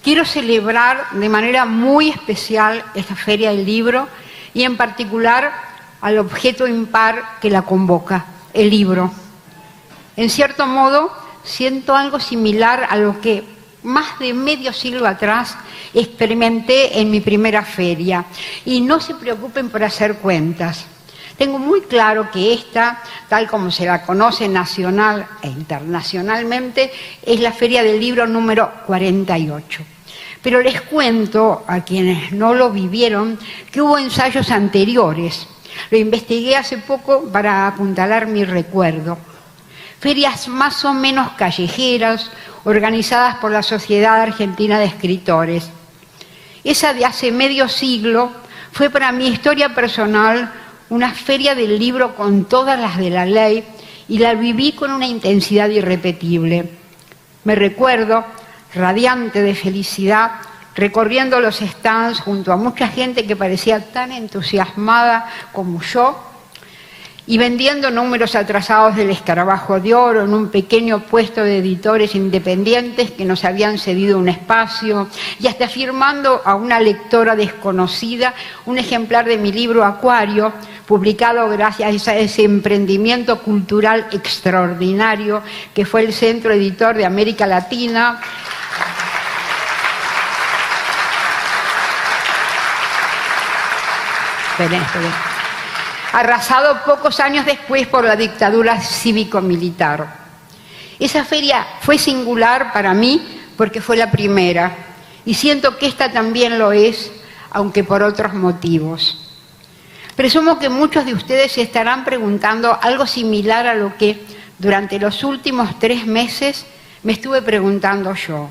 quiero celebrar de manera muy especial esta Feria del Libro y en particular al objeto impar que la convoca, el libro. En cierto modo, siento algo similar a lo que más de medio siglo atrás experimenté en mi primera feria. Y no se preocupen por hacer cuentas. Tengo muy claro que esta, tal como se la conoce nacional e internacionalmente, es la Feria del Libro número 48. Pero les cuento a quienes no lo vivieron que hubo ensayos anteriores. Lo investigué hace poco para apuntalar mi recuerdo. Ferias más o menos callejeras, organizadas por la Sociedad Argentina de Escritores. Esa de hace medio siglo fue para mi historia personal una feria del libro con todas las de la ley y la viví con una intensidad irrepetible. Me recuerdo, radiante de felicidad, recorriendo los stands junto a mucha gente que parecía tan entusiasmada como yo y vendiendo números atrasados del Escarabajo de Oro en un pequeño puesto de editores independientes que nos habían cedido un espacio y hasta firmando a una lectora desconocida un ejemplar de mi libro Acuario, publicado gracias a ese emprendimiento cultural extraordinario que fue el Centro Editor de América Latina. Arrasado pocos años después por la dictadura cívico-militar. Esa feria fue singular para mí porque fue la primera y siento que esta también lo es, aunque por otros motivos. Presumo que muchos de ustedes se estarán preguntando algo similar a lo que durante los últimos 3 meses me estuve preguntando yo.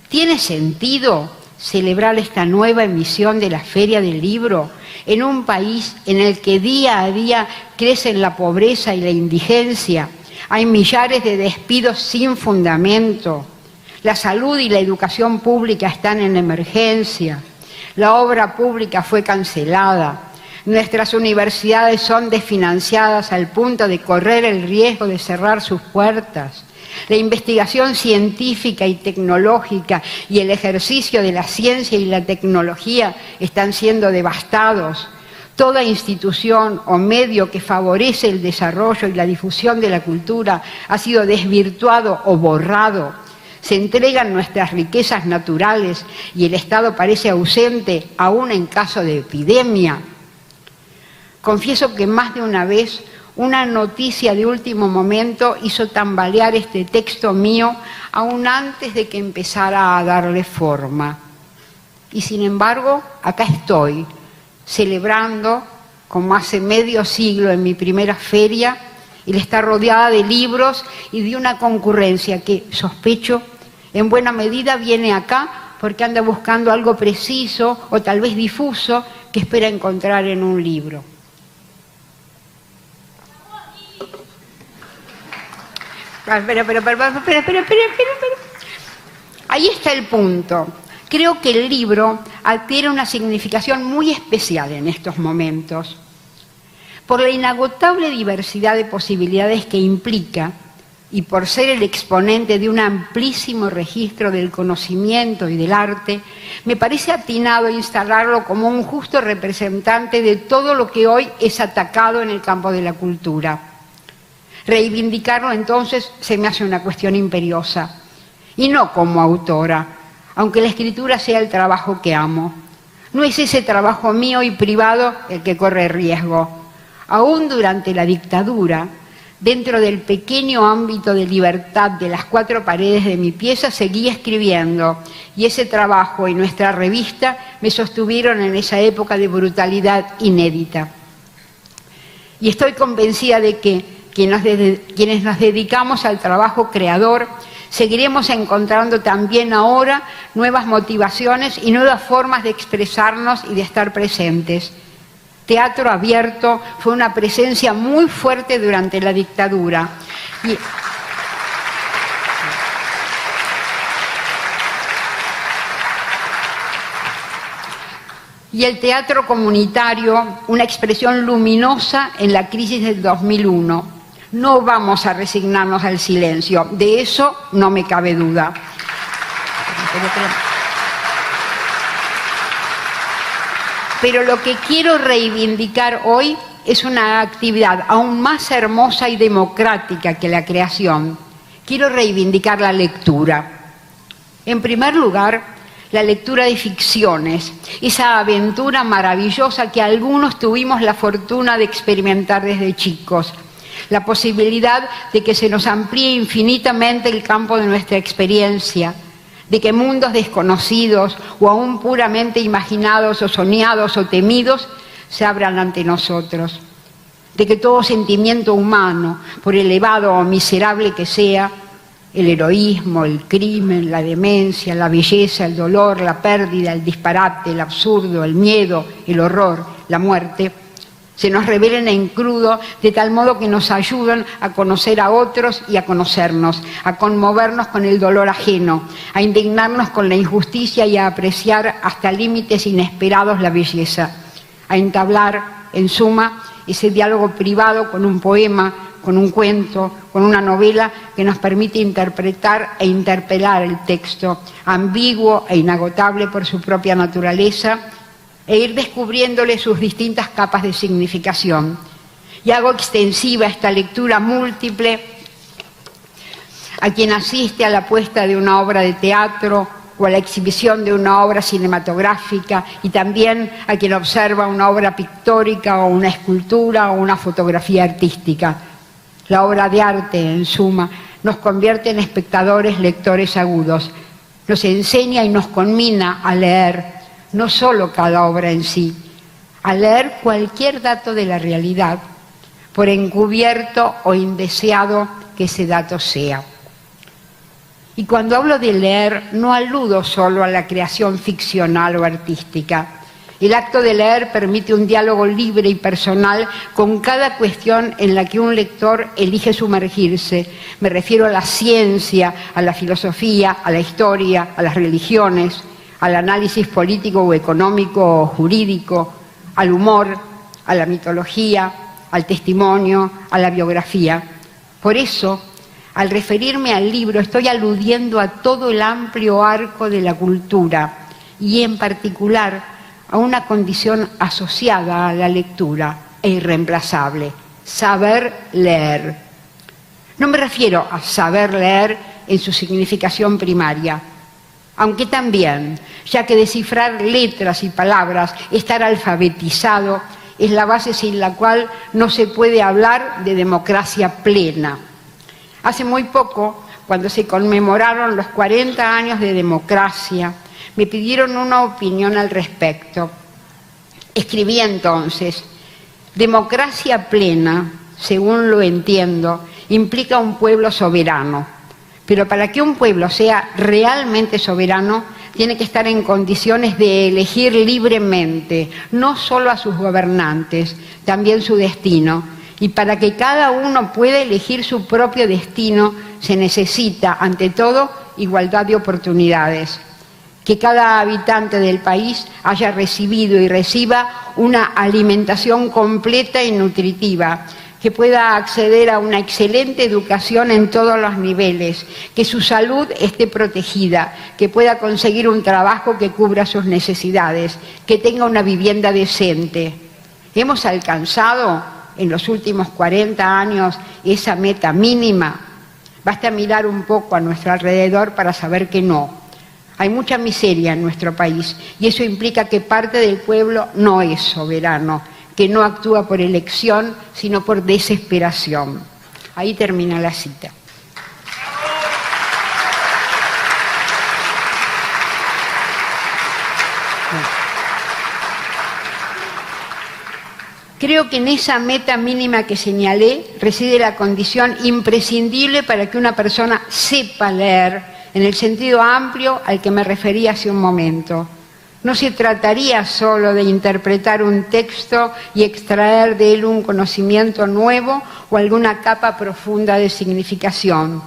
¿Tiene sentido celebrar esta nueva emisión de la Feria del Libro en un país en el que día a día crecen la pobreza y la indigencia? Hay millares de despidos sin fundamento. La salud y la educación pública están en emergencia. La obra pública fue cancelada. Nuestras universidades son desfinanciadas al punto de correr el riesgo de cerrar sus puertas. La investigación científica y tecnológica y el ejercicio de la ciencia y la tecnología están siendo devastados. Toda institución o medio que favorece el desarrollo y la difusión de la cultura ha sido desvirtuado o borrado. Se entregan nuestras riquezas naturales y el Estado parece ausente aún en caso de epidemia. Confieso que más de una vez una noticia de último momento hizo tambalear este texto mío aún antes de que empezara a darle forma. Y sin embargo, acá estoy, celebrando, como hace medio siglo en mi primera feria, el estar rodeada de libros y de una concurrencia que, sospecho, en buena medida viene acá porque anda buscando algo preciso o tal vez difuso que espera encontrar en un libro. Espera. Ahí está el punto. Creo que el libro adquiere una significación muy especial en estos momentos. Por la inagotable diversidad de posibilidades que implica y por ser el exponente de un amplísimo registro del conocimiento y del arte, me parece atinado instalarlo como un justo representante de todo lo que hoy es atacado en el campo de la cultura. Reivindicarlo entonces se me hace una cuestión imperiosa, y no como autora, aunque la escritura sea el trabajo que amo. No es ese trabajo mío y privado el que corre riesgo. Aún durante la dictadura, dentro del pequeño ámbito de libertad de las 4 paredes de mi pieza, seguí escribiendo, y ese trabajo y nuestra revista me sostuvieron en esa época de brutalidad inédita. Y estoy convencida de que quienes nos dedicamos al trabajo creador, seguiremos encontrando también ahora nuevas motivaciones y nuevas formas de expresarnos y de estar presentes. Teatro Abierto fue una presencia muy fuerte durante la dictadura. Y el teatro comunitario, una expresión luminosa en la crisis del 2001. No vamos a resignarnos al silencio, de eso no me cabe duda. Pero lo que quiero reivindicar hoy es una actividad aún más hermosa y democrática que la creación. Quiero reivindicar la lectura. En primer lugar, la lectura de ficciones, esa aventura maravillosa que algunos tuvimos la fortuna de experimentar desde chicos. La posibilidad de que se nos amplíe infinitamente el campo de nuestra experiencia, de que mundos desconocidos o aún puramente imaginados o soñados o temidos se abran ante nosotros, de que todo sentimiento humano, por elevado o miserable que sea, el heroísmo, el crimen, la demencia, la belleza, el dolor, la pérdida, el disparate, el absurdo, el miedo, el horror, la muerte, se nos revelen en crudo de tal modo que nos ayudan a conocer a otros y a conocernos, a conmovernos con el dolor ajeno, a indignarnos con la injusticia y a apreciar hasta límites inesperados la belleza, a entablar, en suma, ese diálogo privado con un poema, con un cuento, con una novela que nos permite interpretar e interpelar el texto, ambiguo e inagotable por su propia naturaleza, e ir descubriéndole sus distintas capas de significación. Y hago extensiva esta lectura múltiple a quien asiste a la puesta de una obra de teatro o a la exhibición de una obra cinematográfica, y también a quien observa una obra pictórica o una escultura o una fotografía artística. La obra de arte, en suma, nos convierte en espectadores lectores agudos, nos enseña y nos conmina a leer no solo cada obra en sí, a leer cualquier dato de la realidad, por encubierto o indeseado que ese dato sea. Y cuando hablo de leer, no aludo solo a la creación ficcional o artística. El acto de leer permite un diálogo libre y personal con cada cuestión en la que un lector elige sumergirse. Me refiero a la ciencia, a la filosofía, a la historia, a las religiones, al análisis político o económico o jurídico, al humor, a la mitología, al testimonio, a la biografía. Por eso, al referirme al libro, estoy aludiendo a todo el amplio arco de la cultura y en particular a una condición asociada a la lectura e irreemplazable: saber leer. No me refiero a saber leer en su significación primaria, aunque también, ya que descifrar letras y palabras, estar alfabetizado, es la base sin la cual no se puede hablar de democracia plena. Hace muy poco, cuando se conmemoraron los 40 años de democracia, me pidieron una opinión al respecto. Escribí entonces: democracia plena, según lo entiendo, implica un pueblo soberano. Pero para que un pueblo sea realmente soberano, tiene que estar en condiciones de elegir libremente, no solo a sus gobernantes, también su destino. Y para que cada uno pueda elegir su propio destino, se necesita, ante todo, igualdad de oportunidades. Que cada habitante del país haya recibido y reciba una alimentación completa y nutritiva, que pueda acceder a una excelente educación en todos los niveles, que su salud esté protegida, que pueda conseguir un trabajo que cubra sus necesidades, que tenga una vivienda decente. ¿Hemos alcanzado en los últimos 40 años esa meta mínima? Basta mirar un poco a nuestro alrededor para saber que no. Hay mucha miseria en nuestro país y eso implica que parte del pueblo no es soberano, que no actúa por elección, sino por desesperación. Ahí termina la cita. Creo que en esa meta mínima que señalé reside la condición imprescindible para que una persona sepa leer, en el sentido amplio al que me referí hace un momento. No se trataría solo de interpretar un texto y extraer de él un conocimiento nuevo o alguna capa profunda de significación.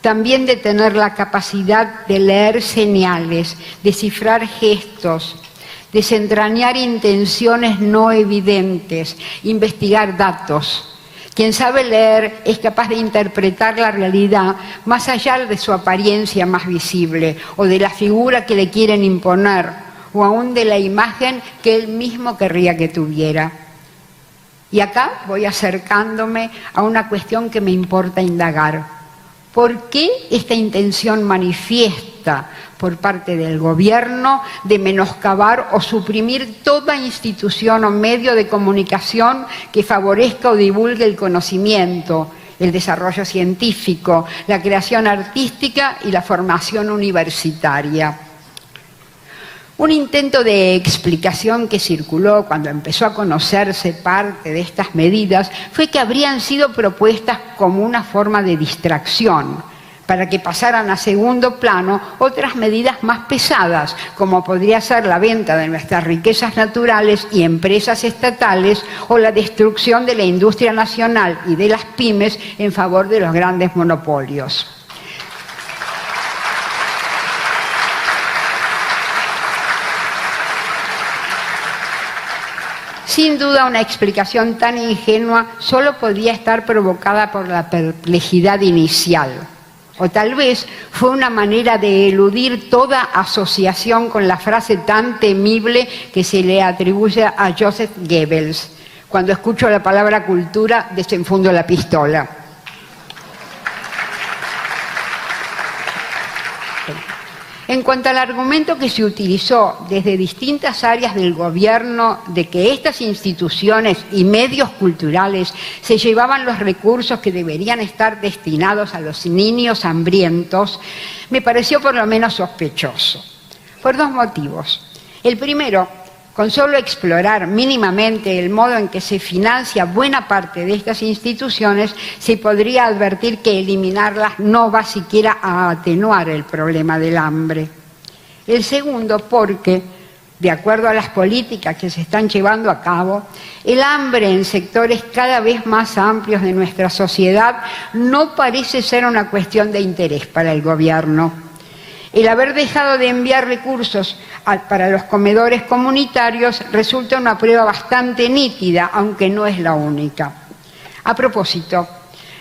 También de tener la capacidad de leer señales, descifrar gestos, desentrañar intenciones no evidentes, investigar datos. Quien sabe leer es capaz de interpretar la realidad más allá de su apariencia más visible o de la figura que le quieren imponer, o aún de la imagen que él mismo querría que tuviera. Y acá voy acercándome a una cuestión que me importa indagar. ¿Por qué esta intención manifiesta por parte del gobierno de menoscabar o suprimir toda institución o medio de comunicación que favorezca o divulgue el conocimiento, el desarrollo científico, la creación artística y la formación universitaria? Un intento de explicación que circuló cuando empezó a conocerse parte de estas medidas fue que habrían sido propuestas como una forma de distracción, para que pasaran a segundo plano otras medidas más pesadas, como podría ser la venta de nuestras riquezas naturales y empresas estatales o la destrucción de la industria nacional y de las pymes en favor de los grandes monopolios. Sin duda, una explicación tan ingenua solo podía estar provocada por la perplejidad inicial. O tal vez fue una manera de eludir toda asociación con la frase tan temible que se le atribuye a Joseph Goebbels: cuando escucho la palabra cultura, desenfundo la pistola. En cuanto al argumento que se utilizó desde distintas áreas del gobierno de que estas instituciones y medios culturales se llevaban los recursos que deberían estar destinados a los niños hambrientos, me pareció por lo menos sospechoso, por dos motivos. El primero, con solo explorar mínimamente el modo en que se financia buena parte de estas instituciones, se podría advertir que eliminarlas no va siquiera a atenuar el problema del hambre. El segundo, porque, de acuerdo a las políticas que se están llevando a cabo, el hambre en sectores cada vez más amplios de nuestra sociedad no parece ser una cuestión de interés para el gobierno. El haber dejado de enviar recursos para los comedores comunitarios resulta una prueba bastante nítida, aunque no es la única. A propósito,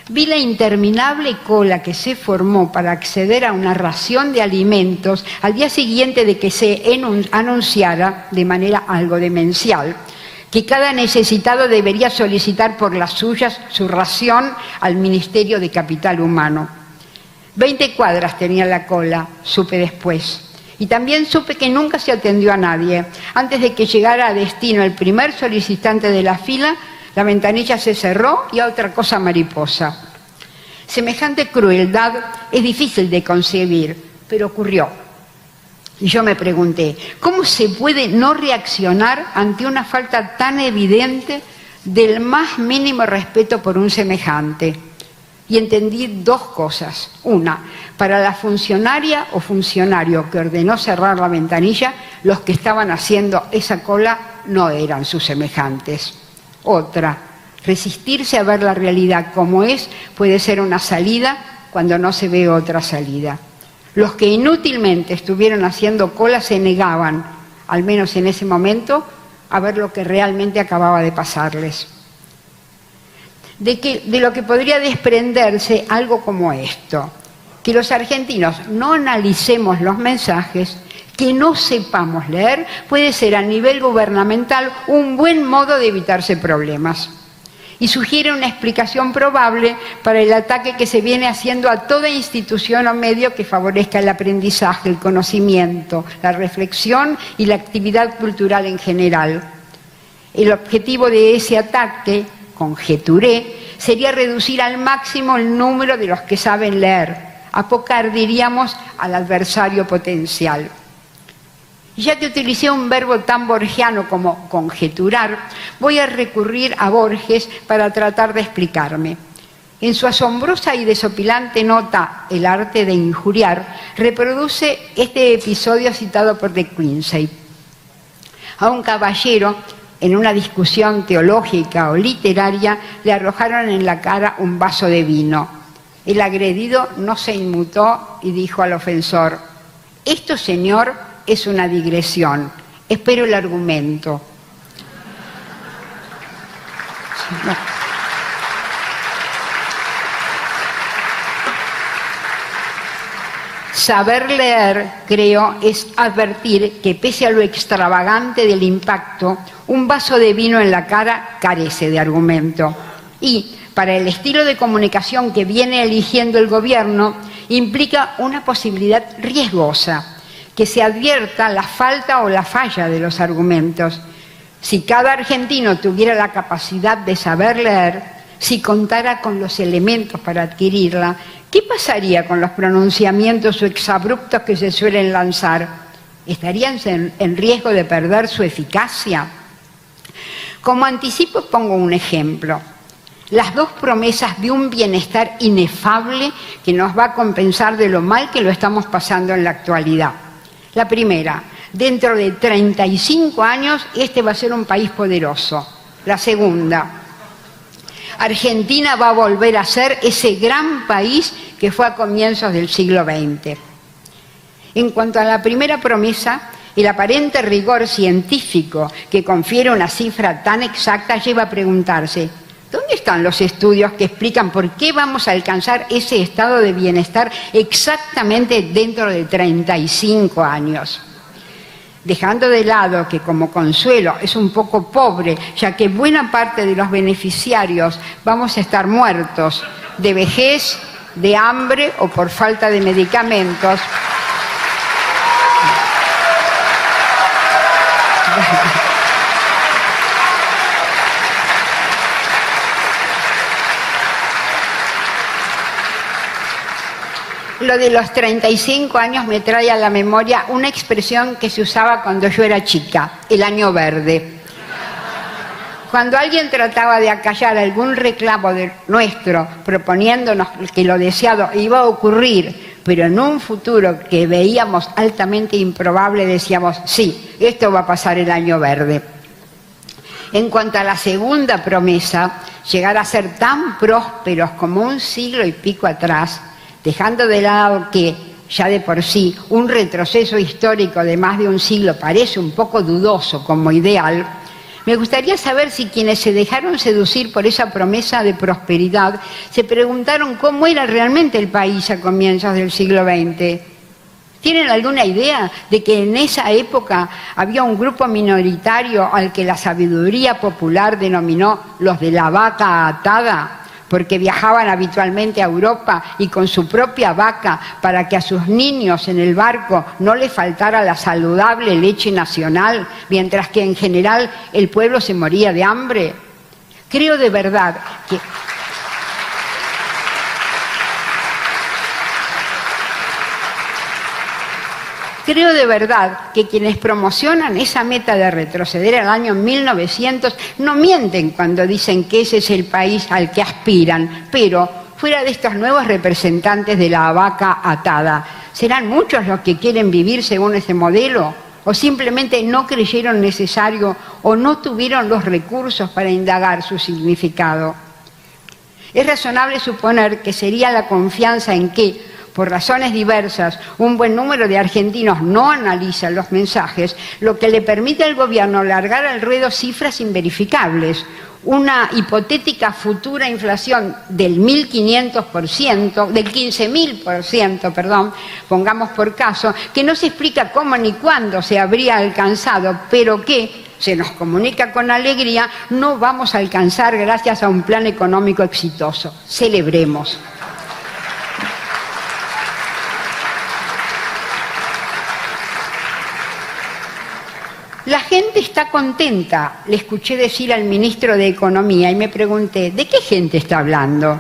vi la interminable cola que se formó para acceder a una ración de alimentos al día siguiente de que se anunciara, de manera algo demencial, que cada necesitado debería solicitar por las suyas su ración al Ministerio de Capital Humano. 20 cuadras tenía la cola, supe después. Y también supe que nunca se atendió a nadie. Antes de que llegara a destino el primer solicitante de la fila, la ventanilla se cerró y a otra cosa mariposa. Semejante crueldad es difícil de concebir, pero ocurrió. Y yo me pregunté, ¿cómo se puede no reaccionar ante una falta tan evidente del más mínimo respeto por un semejante? Y entendí dos cosas. Una, para la funcionaria o funcionario que ordenó cerrar la ventanilla, los que estaban haciendo esa cola no eran sus semejantes. Otra, resistirse a ver la realidad como es puede ser una salida cuando no se ve otra salida. Los que inútilmente estuvieron haciendo cola se negaban, al menos en ese momento, a ver lo que realmente acababa de pasarles. De lo que podría desprenderse algo como esto: que los argentinos no analicemos los mensajes, que no sepamos leer, puede ser a nivel gubernamental un buen modo de evitarse problemas. Y sugiere una explicación probable para el ataque que se viene haciendo a toda institución o medio que favorezca el aprendizaje, el conocimiento, la reflexión y la actividad cultural en general. El objetivo de ese ataque, conjeturé, sería reducir al máximo el número de los que saben leer, apocar, diríamos, al adversario potencial. Y ya que utilicé un verbo tan borgiano como conjeturar, voy a recurrir a Borges para tratar de explicarme. En su asombrosa y desopilante nota El arte de injuriar, reproduce este episodio citado por De Quincey. A un caballero, en una discusión teológica o literaria, le arrojaron en la cara un vaso de vino. El agredido no se inmutó y dijo al ofensor: «Esto, señor, es una digresión. Espero el argumento». No. Saber leer, creo, es advertir que pese a lo extravagante del impacto, un vaso de vino en la cara carece de argumento. Y para el estilo de comunicación que viene eligiendo el gobierno, implica una posibilidad riesgosa, que se advierta la falta o la falla de los argumentos. Si cada argentino tuviera la capacidad de saber leer, si contara con los elementos para adquirirla, ¿qué pasaría con los pronunciamientos o exabruptos que se suelen lanzar? ¿Estarían en riesgo de perder su eficacia? Como anticipo pongo un ejemplo. Las dos promesas de un bienestar inefable que nos va a compensar de lo mal que lo estamos pasando en la actualidad. La primera, dentro de 35 años este va a ser un país poderoso. La segunda, Argentina va a volver a ser ese gran país que fue a comienzos del siglo XX. En cuanto a la primera promesa, el aparente rigor científico que confiere una cifra tan exacta lleva a preguntarse: ¿dónde están los estudios que explican por qué vamos a alcanzar ese estado de bienestar exactamente dentro de 35 años? Dejando de lado que como consuelo es un poco pobre, ya que buena parte de los beneficiarios vamos a estar muertos de vejez, de hambre o por falta de medicamentos. Lo de los 35 años me trae a la memoria una expresión que se usaba cuando yo era chica, el año verde. Cuando alguien trataba de acallar algún reclamo nuestro, proponiéndonos que lo deseado iba a ocurrir, pero en un futuro que veíamos altamente improbable, decíamos: sí, esto va a pasar el año verde. En cuanto a la segunda promesa, llegar a ser tan prósperos como un siglo y pico atrás, dejando de lado que, ya de por sí, un retroceso histórico de más de un siglo parece un poco dudoso como ideal, me gustaría saber si quienes se dejaron seducir por esa promesa de prosperidad se preguntaron cómo era realmente el país a comienzos del siglo XX. ¿Tienen alguna idea de que en esa época había un grupo minoritario al que la sabiduría popular denominó los de la vaca atada? Porque viajaban habitualmente a Europa y con su propia vaca para que a sus niños en el barco no les faltara la saludable leche nacional, mientras que en general el pueblo se moría de hambre. Creo de verdad que... Creo de verdad que quienes promocionan esa meta de retroceder al año 1900 no mienten cuando dicen que ese es el país al que aspiran, pero fuera de estos nuevos representantes de la vaca atada, ¿serán muchos los que quieren vivir según ese modelo? ¿O simplemente no creyeron necesario o no tuvieron los recursos para indagar su significado? Es razonable suponer que sería la confianza en que, por razones diversas, un buen número de argentinos no analizan los mensajes, lo que le permite al gobierno largar al ruedo cifras inverificables. Una hipotética futura inflación del 1.500%, del 15.000%, perdón, pongamos por caso, que no se explica cómo ni cuándo se habría alcanzado, pero que, se nos comunica con alegría, no vamos a alcanzar gracias a un plan económico exitoso. Celebremos. La gente está contenta, le escuché decir al ministro de Economía y me pregunté, ¿de qué gente está hablando?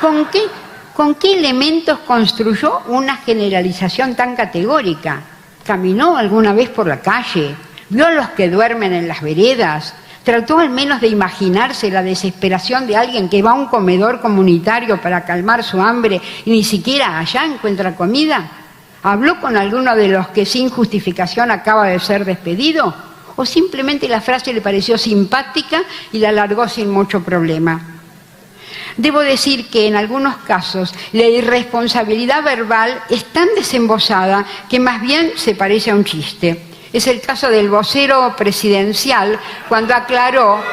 ¿Con qué elementos construyó una generalización tan categórica? ¿Caminó alguna vez por la calle? ¿Vio a los que duermen en las veredas? ¿Trató al menos de imaginarse la desesperación de alguien que va a un comedor comunitario para calmar su hambre y ni siquiera allá encuentra comida? ¿Habló con alguno de los que sin justificación acaba de ser despedido? ¿O simplemente la frase le pareció simpática y la largó sin mucho problema? Debo decir que en algunos casos la irresponsabilidad verbal es tan desembosada que más bien se parece a un chiste. Es el caso del vocero presidencial cuando aclaró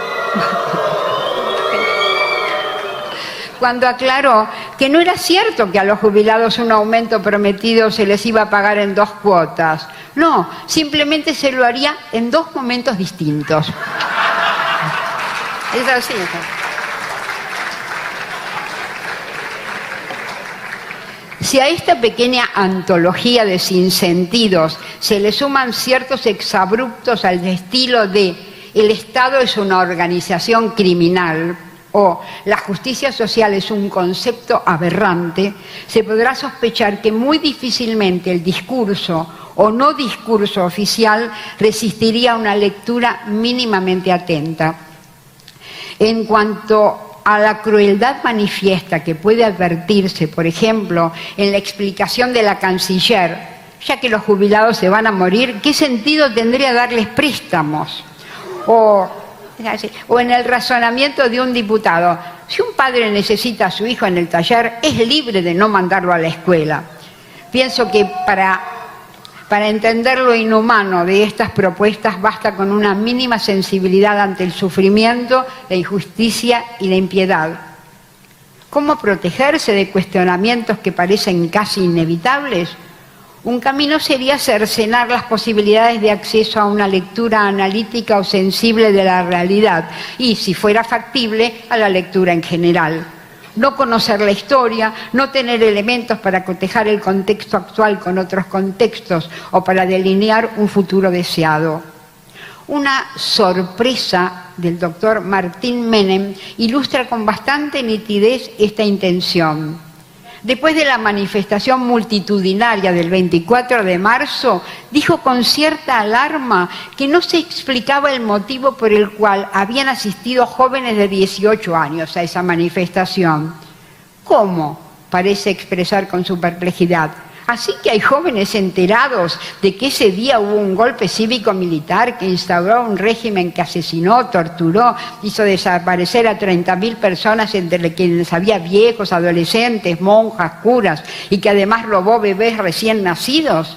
cuando aclaró que no era cierto que a los jubilados un aumento prometido se les iba a pagar en 2 cuotas. No, simplemente se lo haría en 2 momentos distintos. Es así. Si a esta pequeña antología de sinsentidos se le suman ciertos exabruptos al estilo de el Estado es una organización criminal o la justicia social es un concepto aberrante, se podrá sospechar que muy difícilmente el discurso o no discurso oficial resistiría una lectura mínimamente atenta. En cuanto a la crueldad manifiesta que puede advertirse, por ejemplo, en la explicación de la canciller, ya que los jubilados se van a morir, ¿qué sentido tendría darles préstamos? O en el razonamiento de un diputado, si un padre necesita a su hijo en el taller, es libre de no mandarlo a la escuela. Pienso que para entender lo inhumano de estas propuestas basta con una mínima sensibilidad ante el sufrimiento, la injusticia y la impiedad. ¿Cómo protegerse de cuestionamientos que parecen casi inevitables? Un camino sería cercenar las posibilidades de acceso a una lectura analítica o sensible de la realidad y, si fuera factible, a la lectura en general. No conocer la historia, no tener elementos para cotejar el contexto actual con otros contextos o para delinear un futuro deseado. Una sorpresa del doctor Martín Menem ilustra con bastante nitidez esta intención. Después de la manifestación multitudinaria del 24 de marzo, dijo con cierta alarma que no se explicaba el motivo por el cual habían asistido jóvenes de 18 años a esa manifestación. ¿Cómo?, parece expresar con su perplejidad. Así que hay jóvenes enterados de que ese día hubo un golpe cívico-militar que instauró un régimen que asesinó, torturó, hizo desaparecer a 30.000 personas, entre quienes había viejos, adolescentes, monjas, curas, y que además robó bebés recién nacidos.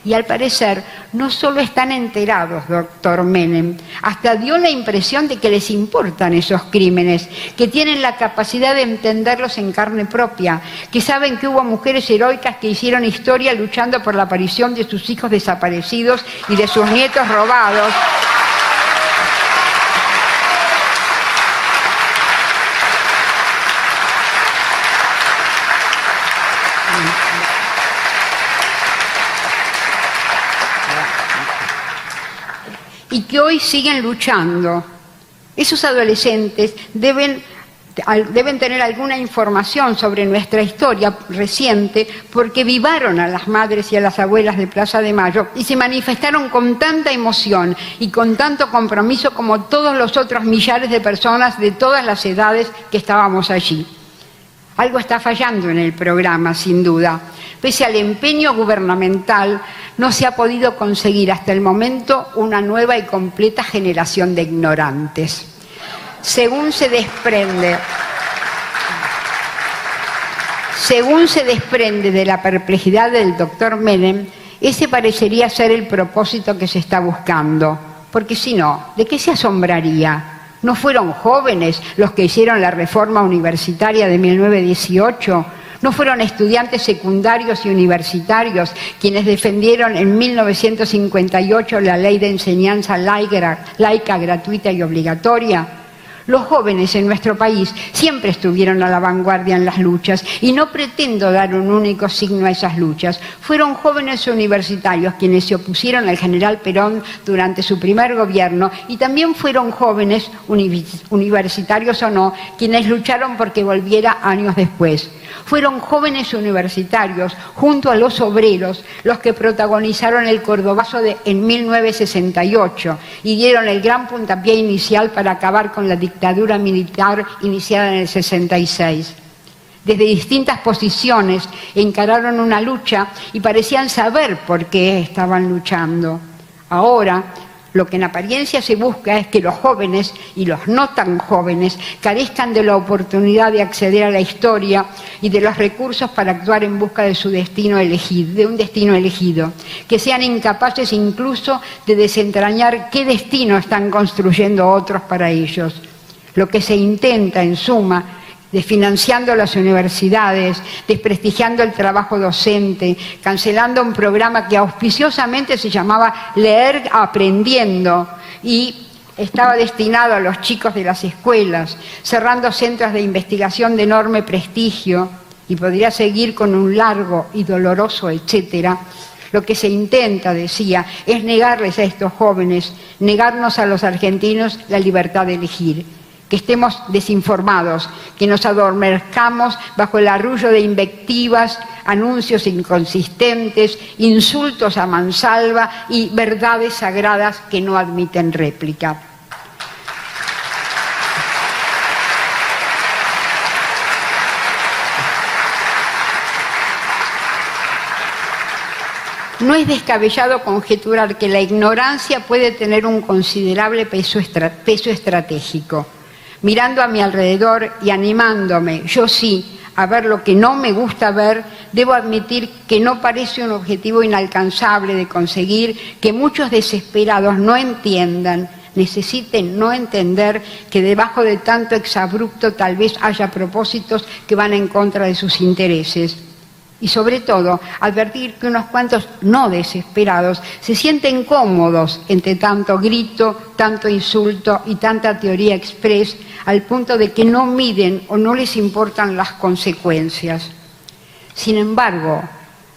Y al parecer no solo están enterados, doctor Menem, hasta dio la impresión de que les importan esos crímenes, que tienen la capacidad de entenderlos en carne propia, que saben que hubo mujeres heroicas que hicieron historia luchando por la aparición de sus hijos desaparecidos y de sus nietos robados. Y que hoy siguen luchando. Esos adolescentes deben tener alguna información sobre nuestra historia reciente porque vivaron a las madres y a las abuelas de Plaza de Mayo y se manifestaron con tanta emoción y con tanto compromiso como todos los otros millares de personas de todas las edades que estábamos allí. Algo está fallando en el programa, sin duda. Pese al empeño gubernamental, no se ha podido conseguir hasta el momento una nueva y completa generación de ignorantes. Según se desprende de la perplejidad del doctor Menem, ese parecería ser el propósito que se está buscando. Porque si no, ¿de qué se asombraría? ¿No fueron jóvenes los que hicieron la reforma universitaria de 1918? ¿No fueron estudiantes secundarios y universitarios quienes defendieron en 1958 la ley de enseñanza laica, gratuita y obligatoria? Los jóvenes en nuestro país siempre estuvieron a la vanguardia en las luchas y no pretendo dar un único signo a esas luchas. Fueron jóvenes universitarios quienes se opusieron al general Perón durante su primer gobierno y también fueron jóvenes universitarios o no quienes lucharon porque volviera años después. Fueron jóvenes universitarios, junto a los obreros, los que protagonizaron el Cordobazo en 1968 y dieron el gran puntapié inicial para acabar con la dictadura militar iniciada en el 66. Desde distintas posiciones encararon una lucha y parecían saber por qué estaban luchando. Ahora, lo que en apariencia se busca es que los jóvenes y los no tan jóvenes carezcan de la oportunidad de acceder a la historia y de los recursos para actuar en busca de su destino elegido, de un destino elegido, que sean incapaces incluso de desentrañar qué destino están construyendo otros para ellos. Lo que se intenta, en suma, desfinanciando las universidades, desprestigiando el trabajo docente, cancelando un programa que auspiciosamente se llamaba Leer Aprendiendo y estaba destinado a los chicos de las escuelas, cerrando centros de investigación de enorme prestigio, y podría seguir con un largo y doloroso etcétera. Lo que se intenta, decía, es negarles a estos jóvenes, negarnos a los argentinos la libertad de elegir, que estemos desinformados, que nos adormezcamos bajo el arrullo de invectivas, anuncios inconsistentes, insultos a mansalva y verdades sagradas que no admiten réplica. No es descabellado conjeturar que la ignorancia puede tener un considerable peso estratégico. Mirando a mi alrededor y animándome, yo sí, a ver lo que no me gusta ver, debo admitir que no parece un objetivo inalcanzable de conseguir, que muchos desesperados no entiendan, necesiten no entender que debajo de tanto exabrupto tal vez haya propósitos que van en contra de sus intereses. Y sobre todo, advertir que unos cuantos no desesperados se sienten cómodos entre tanto grito, tanto insulto y tanta teoría express, al punto de que no miden o no les importan las consecuencias. Sin embargo,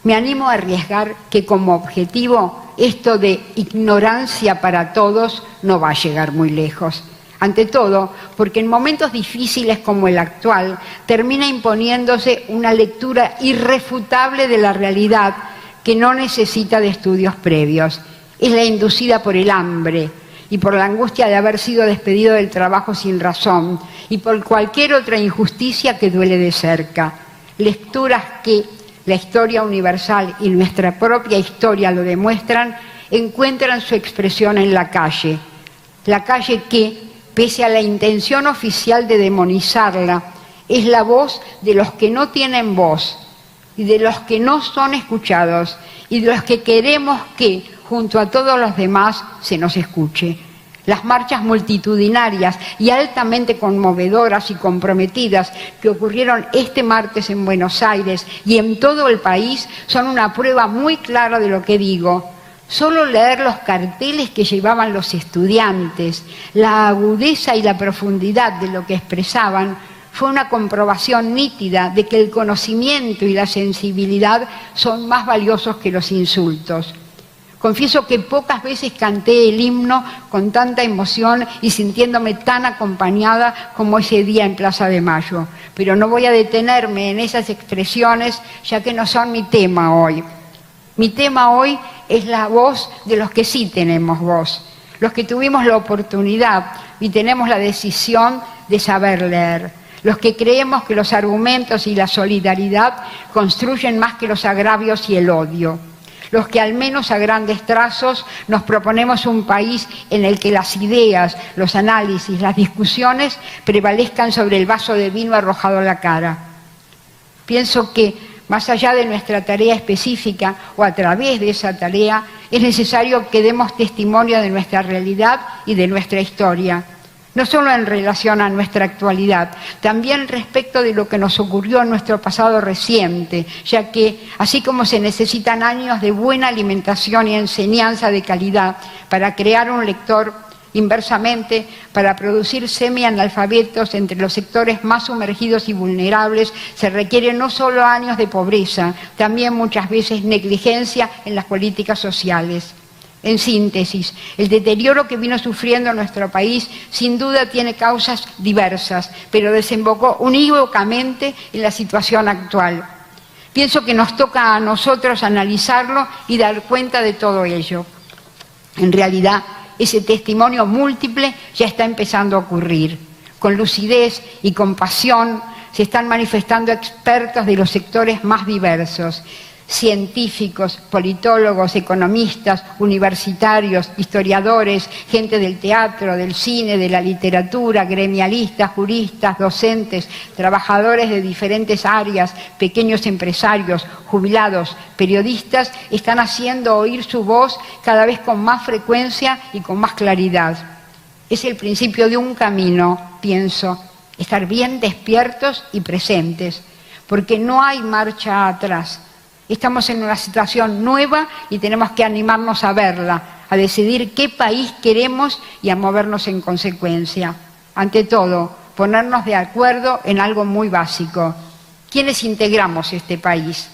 me animo a arriesgar que como objetivo esto de ignorancia para todos no va a llegar muy lejos. Ante todo, porque en momentos difíciles como el actual, termina imponiéndose una lectura irrefutable de la realidad que no necesita de estudios previos. Es la inducida por el hambre y por la angustia de haber sido despedido del trabajo sin razón y por cualquier otra injusticia que duele de cerca. Lecturas que la historia universal y nuestra propia historia lo demuestran, encuentran su expresión en la calle. La calle que, pese a la intención oficial de demonizarla, es la voz de los que no tienen voz y de los que no son escuchados y de los que queremos que, junto a todos los demás, se nos escuche. Las marchas multitudinarias y altamente conmovedoras y comprometidas que ocurrieron este martes en Buenos Aires y en todo el país son una prueba muy clara de lo que digo. Solo leer los carteles que llevaban los estudiantes, la agudeza y la profundidad de lo que expresaban, fue una comprobación nítida de que el conocimiento y la sensibilidad son más valiosos que los insultos. Confieso que pocas veces canté el himno con tanta emoción y sintiéndome tan acompañada como ese día en Plaza de Mayo, pero no voy a detenerme en esas expresiones, ya que no son mi tema hoy. Mi tema hoy es la voz de los que sí tenemos voz, los que tuvimos la oportunidad y tenemos la decisión de saber leer, los que creemos que los argumentos y la solidaridad construyen más que los agravios y el odio, los que al menos a grandes trazos nos proponemos un país en el que las ideas, los análisis, las discusiones prevalezcan sobre el vaso de vino arrojado a la cara. Pienso que más allá de nuestra tarea específica o a través de esa tarea, es necesario que demos testimonio de nuestra realidad y de nuestra historia, no solo en relación a nuestra actualidad, también respecto de lo que nos ocurrió en nuestro pasado reciente, ya que, así como se necesitan años de buena alimentación y enseñanza de calidad para crear un lector, inversamente, para producir semianalfabetos entre los sectores más sumergidos y vulnerables, se requieren no solo años de pobreza, también muchas veces negligencia en las políticas sociales. En síntesis, el deterioro que vino sufriendo nuestro país sin duda tiene causas diversas, pero desembocó unívocamente en la situación actual. Pienso que nos toca a nosotros analizarlo y dar cuenta de todo ello. En realidad, ese testimonio múltiple ya está empezando a ocurrir. Con lucidez y con pasión se están manifestando expertos de los sectores más diversos, científicos, politólogos, economistas, universitarios, historiadores, gente del teatro, del cine, de la literatura, gremialistas, juristas, docentes, trabajadores de diferentes áreas, pequeños empresarios, jubilados, periodistas, están haciendo oír su voz cada vez con más frecuencia y con más claridad. Es el principio de un camino, pienso, estar bien despiertos y presentes, porque no hay marcha atrás. Estamos en una situación nueva y tenemos que animarnos a verla, a decidir qué país queremos y a movernos en consecuencia. Ante todo, ponernos de acuerdo en algo muy básico. ¿Quiénes integramos este país?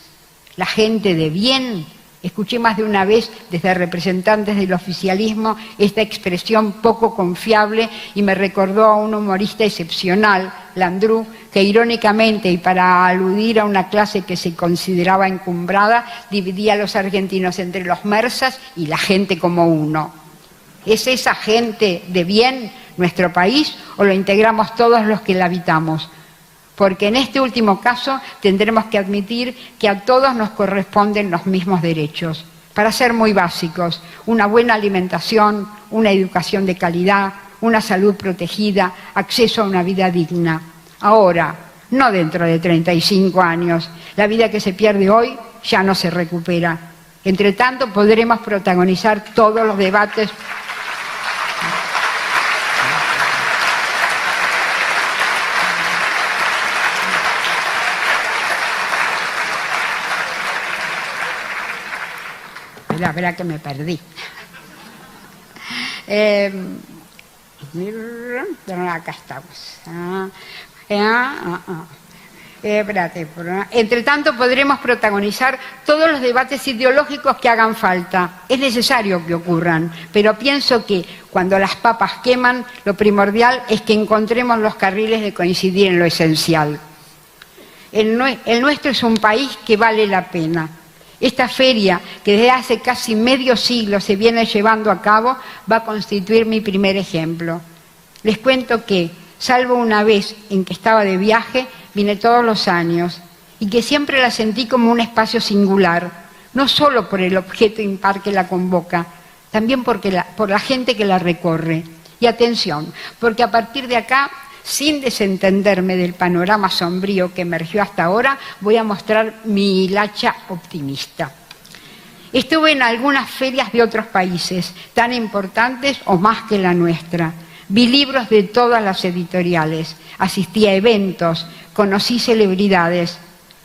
¿La gente de bien? Escuché más de una vez desde representantes del oficialismo esta expresión poco confiable y me recordó a un humorista excepcional, Landru, que irónicamente y para aludir a una clase que se consideraba encumbrada, dividía a los argentinos entre los mersas y la gente como uno. ¿Es esa gente de bien nuestro país o lo integramos todos los que la habitamos? Porque en este último caso tendremos que admitir que a todos nos corresponden los mismos derechos. Para ser muy básicos, una buena alimentación, una educación de calidad, una salud protegida, acceso a una vida digna. Ahora, no dentro de 35 años. La vida que se pierde hoy ya no se recupera. Entre tanto, podremos protagonizar todos los debates. La verdad que me perdí. Acá estamos. Entre tanto, podremos protagonizar todos los debates ideológicos que hagan falta. Es necesario que ocurran, pero pienso que cuando las papas queman, lo primordial es que encontremos los carriles de coincidir en lo esencial. El nuestro es un país que vale la pena. Esta feria, que desde hace casi medio siglo se viene llevando a cabo, va a constituir mi primer ejemplo. Les cuento que, salvo una vez en que estaba de viaje, vine todos los años y que siempre la sentí como un espacio singular, no solo por el objeto impar que la convoca, también por la gente que la recorre. Y atención, porque a partir de acá, sin desentenderme del panorama sombrío que emergió hasta ahora, voy a mostrar mi hilacha optimista. Estuve en algunas ferias de otros países, tan importantes o más que la nuestra. Vi libros de todas las editoriales, asistí a eventos, conocí celebridades,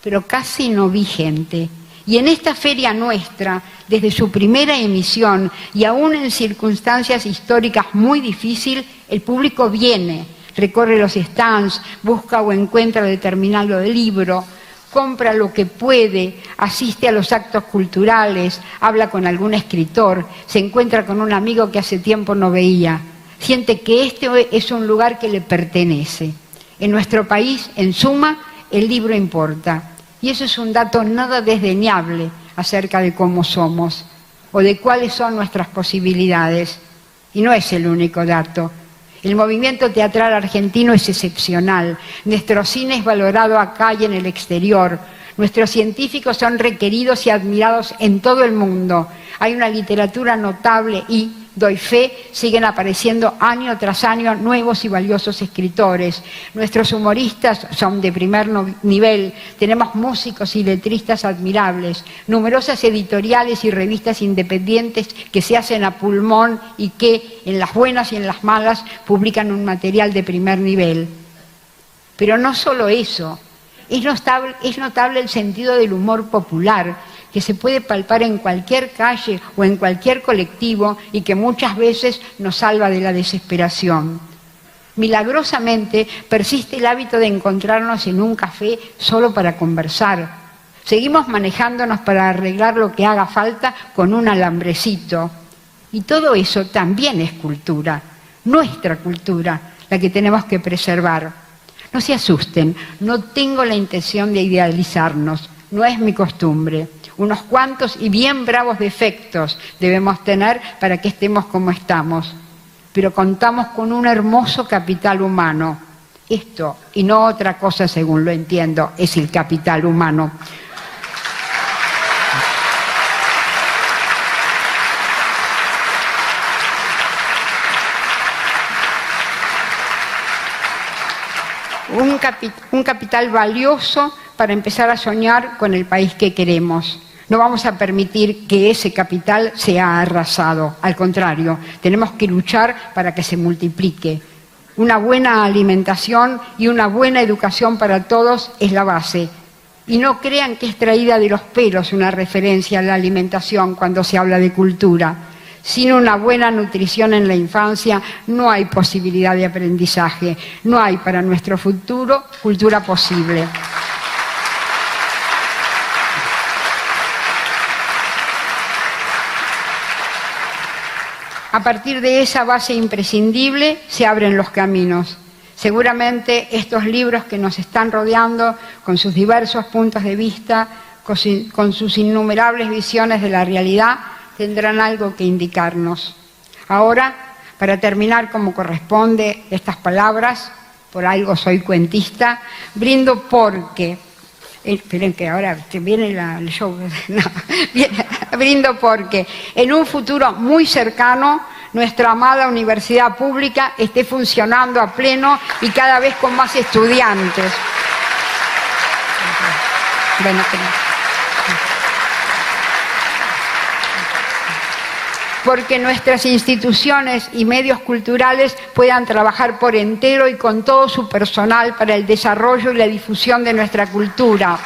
pero casi no vi gente. Y en esta feria nuestra, desde su primera emisión y aún en circunstancias históricas muy difíciles, el público viene, recorre los stands, busca o encuentra determinado libro, compra lo que puede, asiste a los actos culturales, habla con algún escritor, se encuentra con un amigo que hace tiempo no veía. Siente que este es un lugar que le pertenece. En nuestro país, en suma, el libro importa. Y eso es un dato nada desdeñable acerca de cómo somos o de cuáles son nuestras posibilidades. Y no es el único dato. El movimiento teatral argentino es excepcional. Nuestro cine es valorado acá y en el exterior. Nuestros científicos son requeridos y admirados en todo el mundo. Hay una literatura notable y, doy fe, siguen apareciendo año tras año nuevos y valiosos escritores. Nuestros humoristas son de primer nivel. Tenemos músicos y letristas admirables. Numerosas editoriales y revistas independientes que se hacen a pulmón y que, en las buenas y en las malas, publican un material de primer nivel. Pero no solo eso. Es notable el sentido del humor popular, que se puede palpar en cualquier calle o en cualquier colectivo y que muchas veces nos salva de la desesperación. Milagrosamente persiste el hábito de encontrarnos en un café solo para conversar. Seguimos manejándonos para arreglar lo que haga falta con un alambrecito. Y todo eso también es cultura, nuestra cultura, la que tenemos que preservar. No se asusten, no tengo la intención de idealizarnos, no es mi costumbre. Unos cuantos y bien bravos defectos debemos tener para que estemos como estamos. Pero contamos con un hermoso capital humano. Esto, y no otra cosa según lo entiendo, es el capital humano. Un capital valioso para empezar a soñar con el país que queremos. No vamos a permitir que ese capital sea arrasado. Al contrario, tenemos que luchar para que se multiplique. Una buena alimentación y una buena educación para todos es la base. Y no crean que es traída de los pelos una referencia a la alimentación cuando se habla de cultura. Sin una buena nutrición en la infancia no hay posibilidad de aprendizaje, no hay para nuestro futuro cultura posible. A partir de esa base imprescindible se abren los caminos. Seguramente estos libros que nos están rodeando, con sus diversos puntos de vista, con sus innumerables visiones de la realidad, tendrán algo que indicarnos. Ahora, para terminar como corresponde estas palabras, por algo soy cuentista, brindo porque... Esperen que ahora viene el show. No, brindo porque en un futuro muy cercano nuestra amada universidad pública esté funcionando a pleno y cada vez con más estudiantes. Bueno, porque nuestras instituciones y medios culturales puedan trabajar por entero y con todo su personal para el desarrollo y la difusión de nuestra cultura.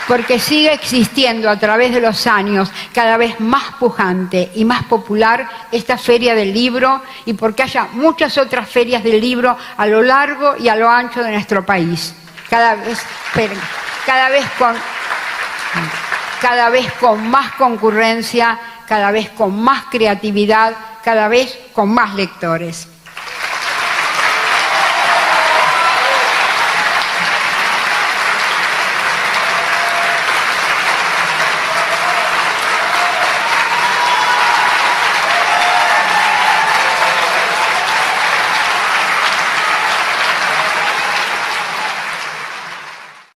Porque sigue existiendo a través de los años cada vez más pujante y más popular esta Feria del Libro y porque haya muchas otras ferias del libro a lo largo y a lo ancho de nuestro país. Cada vez con más concurrencia, cada vez con más creatividad, cada vez con más lectores.